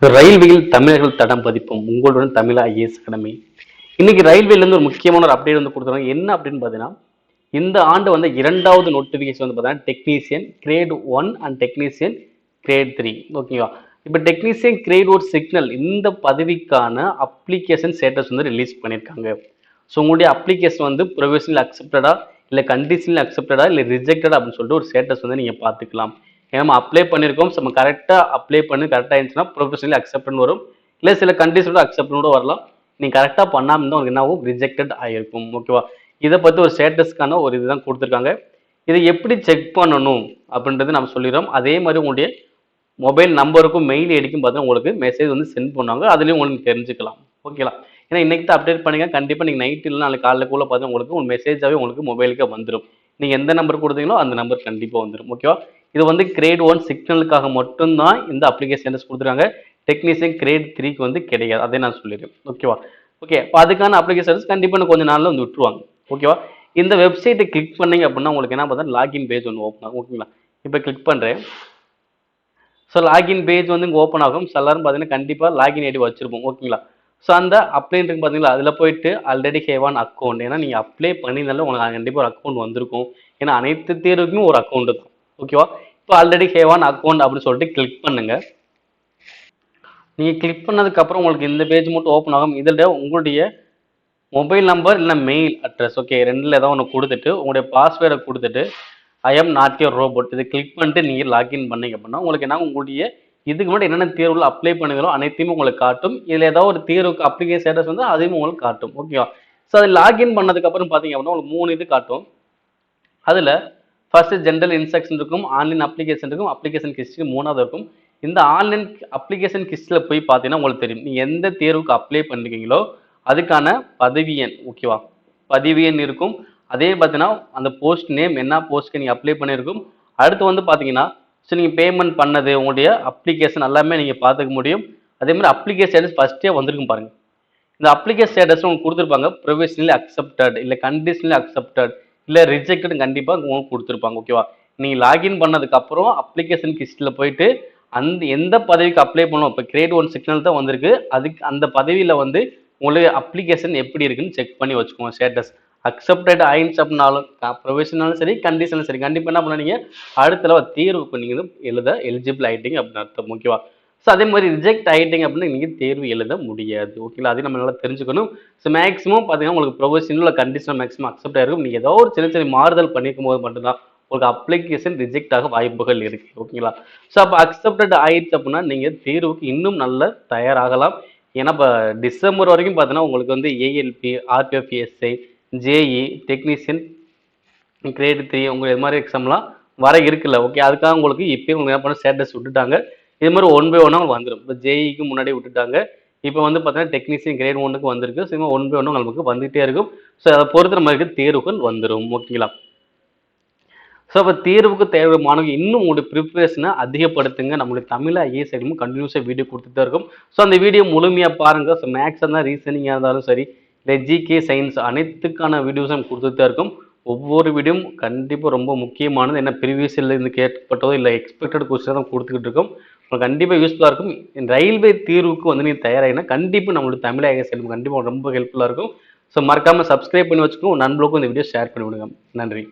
ரயில்வேயில் தமிழர்கள் தடம் பதிப்போம் உங்களுடன் தமிழ் ஐஏஎஸ் அகாடமி. இன்னைக்கு ரயில்வேல இருந்து ஒரு முக்கியமான ஒரு அப்டேட் வந்து கொடுத்துருக்காங்க. என்ன அப்படின்னு பார்த்தீங்கன்னா, இந்த ஆண்டு வந்து 2வது நோட்டிஃபிகேஷன் வந்து பார்த்தீங்கன்னா technician grade 1 and technician grade 3. ஓகேவா? இப்போ டெக்னீசியன் கிரேட் 1 சிக்னல் இந்த பதவிக்கான அப்ளிகேஷன் ஸ்டேட்டஸ் வந்து ரிலீஸ் பண்ணியிருக்காங்க. ஸோ உங்களுடைய அப்ளிகேஷன் வந்து ப்ரொவிஷனல் அக்செப்டடா, இல்லை கண்டிஷனல் அக்செப்டடா, இல்லை ரிஜெக்டடா அப்படின்னு சொல்லிட்டு ஒரு ஸ்டேட்டஸ் வந்து நீங்கள் பார்த்துக்கலாம். ஏன்னா நம்ம அப்ளை பண்ணியிருக்கோம், நம்ம கரெக்டாக அப்ளை பண்ணி கரெக்டாக இருந்துச்சுன்னா ப்ரொஃபஷனலி அக்செப்ட்னு வரும், இல்லை சில கண்டிஷனோட அக்செப்ட்னு வரலாம். நீங்கள் கரெக்டாக பண்ணாமல் இருந்தால் உங்களுக்கு என்னாகும், ரிஜெக்டட் ஆகிருக்கும். ஓகேவா? இதை பற்றி ஒரு ஸ்டேட்டஸ்க்கான ஒரு இதுதான் கொடுத்துருக்காங்க. இதை எப்படி செக் பண்ணணும் அப்படின்றது நம்ம சொல்லிடுறோம். அதே மாதிரி உங்களுடைய மொபைல் நம்பருக்கும் மெயில் ஐடிக்கும் பார்த்தீங்கன்னா உங்களுக்கு மெசேஜ் வந்து சென்ட் பண்ணுவாங்க. அதுலேயும் உங்களுக்கு தெரிஞ்சுக்கலாம். ஓகேங்களா? ஏன்னா இன்னைக்கு தான் அப்டேட் பண்ணுங்க, கண்டிப்பாக நீங்கள் நைட் இல்லை நாளைக்கு காலைக்குள்ளே பார்த்தீங்கன்னா உங்களுக்கு ஒரு மெசேஜாகவே உங்களுக்கு மொபைலுக்கு வந்துடும். நீங்கள் எந்த நம்பர் கொடுத்தீங்களோ அந்த நம்பர் கண்டிப்பாக வந்துடும். ஓகேவா? இது வந்து கிரேட் 1 சிக்னலுக்காக மட்டும்தான் இந்த அப்ளிகேஷன் கொடுத்துருக்காங்க. டெக்னீசியன் கிரேட் 3க்கு வந்து கிடையாது. அதே நான் சொல்லிடுறேன். ஓகேவா? ஓகே, இப்போ அதுக்கான அப்ளிகேஷன்ஸ் கண்டிப்பாக கொஞ்சம் நாளில் வந்து விட்டுருவாங்க. ஓகேவா? இந்த வெப்சைட்டை கிளிக் பண்ணீங்க அப்படின்னா உங்களுக்கு என்ன பார்த்தா லாகின் பேஜ் ஒன்று ஓப்பன் ஆகும். ஓகேங்களா? இப்போ கிளிக் பண்ணுறேன். ஸோ லாகின் பேஜ் வந்து இங்கே ஓப்பன் ஆகும். எல்லாரும் பார்த்தீங்கன்னா கண்டிப்பாக லாகின் ஐடி வச்சிருப்போம். ஓகேங்களா? ஸோ அந்த அப்ளைன்னு பார்த்தீங்களா, அதில் போயிட்டு ஆல்ரெடி ஹேவ் அக்கௌண்ட். ஏன்னா நீங்கள் அப்ளை பண்ணியிருந்தாலும் உங்களுக்கு கண்டிப்பாக ஒரு அக்கௌண்ட் வந்திருக்கும். ஏன்னா அனைத்து தேர்வுக்குமே ஒரு அக்கௌண்ட் தான். ஓகேவா? இப்போ ஆல்ரெடி ஹேவ் அக்கௌண்ட் அப்படின்னு சொல்லிட்டு கிளிக் பண்ணுங்க. நீங்கள் கிளிக் பண்ணதுக்கப்புறம் உங்களுக்கு இந்த பேஜ் மட்டும் ஓப்பன் ஆகும். இதில் உங்களுடைய மொபைல் நம்பர் இல்லை மெயில் அட்ரஸ், ஓகே, ரெண்டில் ஏதாவது ஒன்று கொடுத்துட்டு உங்களுடைய பாஸ்வேர்டை கொடுத்துட்டு I am not your robot இதை கிளிக் பண்ணிட்டு நீங்கள் லாகின் பண்ணீங்க அப்படின்னா உங்களுக்கு என்ன, உங்களுடைய இதுக்கு முன்னாடி என்னென்ன தேர்வுகள் அப்ளை பண்ணுங்களோ அனைத்தையுமே உங்களுக்கு காட்டும். இதில் ஏதாவது ஒரு தேர்வுக்கு அப்ளிகேஷன் ஸ்டேட்டஸ் வந்து அதையும் உங்களுக்கு காட்டும். ஓகேவா? ஸோ அது லாகின் பண்ணதுக்கப்புறம் பார்த்தீங்க அப்படின்னா உங்களுக்கு 3 இது காட்டும். அதில் ஃபர்ஸ்ட் ஜென்ரல் இன்ஸ்ட்ரக்ஷன் இருக்கும், ஆன்லைன் அப்ளிகேஷன் இருக்கும், அப்ளிகேஷன் ஹிஸ்ட்ரி 3வது இருக்கும். இந்த ஆன்லைன் அப்ளிகேஷன் ஹிஸ்ட்ரியில் போய் பார்த்தீங்கன்னா உங்களுக்கு தெரியும் நீங்கள் எந்த தேர்வுக்கு அப்ளை பண்ணிருக்கீங்களோ அதுக்கான பதவி எண். ஓகேவா? பதிவு எண் இருக்கும். அதே பார்த்தீங்கன்னா அந்த போஸ்ட் நேம் என்ன போஸ்ட்க்கு நீங்கள் அப்ளை பண்ணியிருக்கும். அடுத்து வந்து பார்த்தீங்கன்னா ஸோ நீங்கள் பேமெண்ட் பண்ணது உங்களுடைய அப்ளிகேஷன் எல்லாமே நீங்கள் பார்த்துக்க முடியும். அதே மாதிரி அப்ளிகேஷன் ஸ்டேட்டஸ் ஃபஸ்ட்டே வந்திருக்கும் பாருங்கள். இந்த அப்ளிகேஷன் ஸ்டேட்டஸ் உங்களுக்கு கொடுத்துருப்பாங்க, ப்ரொவிஷனலி அக்செப்டட், இல்லை கண்டிஷனலி அக்செப்டட், இல்லை ரிஜெக்டட் கண்டிப்பாக உங்களுக்கு கொடுத்துருப்பாங்க. ஓகேவா? நீங்கள் லாகின் பண்ணதுக்கப்புறம் அப்ளிகேஷன் ஹிஸ்ட்ரியில் போயிட்டு அந்த எந்த பதவிக்கு அப்ளை பண்ணணும், இப்போ கிரேட் 1 சிக்னல் தான் வந்திருக்கு, அதுக்கு அந்த பதவியில் வந்து உங்களுக்கு அப்ளிகேஷன் எப்படி இருக்குன்னு செக் பண்ணி வச்சுக்கோங்க. ஸ்டேட்டஸ் அக்செப்டட் ஆயிடுச்சு அப்படின்னாலும் ப்ரொவிஷனலும் சரி கண்டிஷனும் சரி கண்டிப்பாக என்ன பண்ணீங்க, அடுத்த தேர்வுக்கு நீங்கள் எழுத எலிஜிபிள் ஆகிட்டீங்க அப்படின்னு அர்த்தம். ஓகேவா? ஸோ அதே மாதிரி ரிஜெக்ட் ஆகிட்டீங்க அப்படின்னா நீங்கள் தேர்வு எழுத முடியாது. ஓகேங்களா? அதையும் நம்ம நல்லா தெரிஞ்சுக்கணும். ஸோ மேக்ஸிமம் பார்த்தீங்கன்னா உங்களுக்கு ப்ரொவிஷனல் கண்டிஷனல் மேக்ஸிமம் அக்செப்ட் ஆகிருக்கும். நீங்கள் ஏதோ ஒரு சின்ன சின்ன மாறுதல் பண்ணிக்கும் போது மட்டும்தான் உங்களுக்கு அப்ளிகேஷன் ரிஜெக்ட் ஆக வாய்ப்புகள் இருக்குது. ஓகேங்களா? ஸோ அப்போ அக்செப்டட் ஆயிடுச்சு அப்படின்னா நீங்கள் தேர்வுக்கு இன்னும் நல்ல தயாராகலாம். ஏன்னா இப்போ டிசம்பர் வரைக்கும் பார்த்தீங்கன்னா உங்களுக்கு வந்து ஏஎல்பி, ஆர்பிஎஃப்எஸ்ஐ, ஜேஇ, டெக்னீஷியன் கிரேட் 3 உங்களுக்கு இது மாதிரி எக்ஸாம்லாம் வர இருக்குல்ல. ஓகே, அதுக்காக உங்களுக்கு இப்போயே உங்களுக்கு என்ன பண்ண ஸ்டேட்டஸ் விட்டுட்டாங்க. இது மாதிரி ஒன் பை ஒன்னாக உங்களுக்கு வந்துடும். இப்போ ஜேஇக்கு முன்னாடி விட்டுட்டாங்க. இப்போ வந்து பார்த்தீங்கன்னா டெக்னீஷியன் கிரேட் 1க்கு வந்திருக்கு. ஸோ ஒன் பை ஒன்று உங்களுக்கு வந்துகிட்டே இருக்கும். ஸோ அதை பொறுத்த மாதிரி தேர்வுகள் வந்துடும். ஓகேங்களா? ஸோ அப்போ தேர்வுக்கு தேவை மாணவர்கள் இன்னும் உங்களுடைய ப்ரிப்பரேஷனை அதிகப்படுத்துங்க. நம்மளுடைய தமிழ் ஐஏஎஸ் எக்ஸாமும் கண்டினியூஸாக வீடியோ கொடுத்துட்டு தான் இருக்கும். ஸோ அந்த வீடியோ முழுமையாக பாருங்கள். ஸோ மேக்ஸாக இருந்தால் ரீசனிங்காக இருந்தாலும் சரி, இல்லை ஜிகே சயின்ஸ் அனைத்துக்கான வீடியோஸும் கொடுத்துட்டு தான் இருக்கும். ஒவ்வொரு வீடியோவும் கண்டிப்பாக ரொம்ப முக்கியமானது. என்ன ப்ரீவியஸ் இருந்து கேட்கப்பட்டதோ இல்லை எக்ஸ்பெக்டட் கொஸ்டின் தான் கொடுத்துக்கிட்டு இருக்கோம். உங்களுக்கு கண்டிப்பாக யூஸ்ஃபுல்லாக இருக்கும். ரயில்வே தீர்வுக்கு வந்து நீங்கள் தயாராகினா கண்டிப்பாக நம்மளுடைய தமிழ் ஐஏஎஸ் எக்ஸாம் கண்டிப்பாக ரொம்ப ஹெல்ப்ஃபுல்லாக இருக்கும். ஸோ மறக்காமல் சப்ஸ்கிரைப் பண்ணி வச்சுக்கோங்க. நண்பர்களுக்கும் இந்த வீடியோ ஷேர் பண்ணி விடுங்க. நன்றி.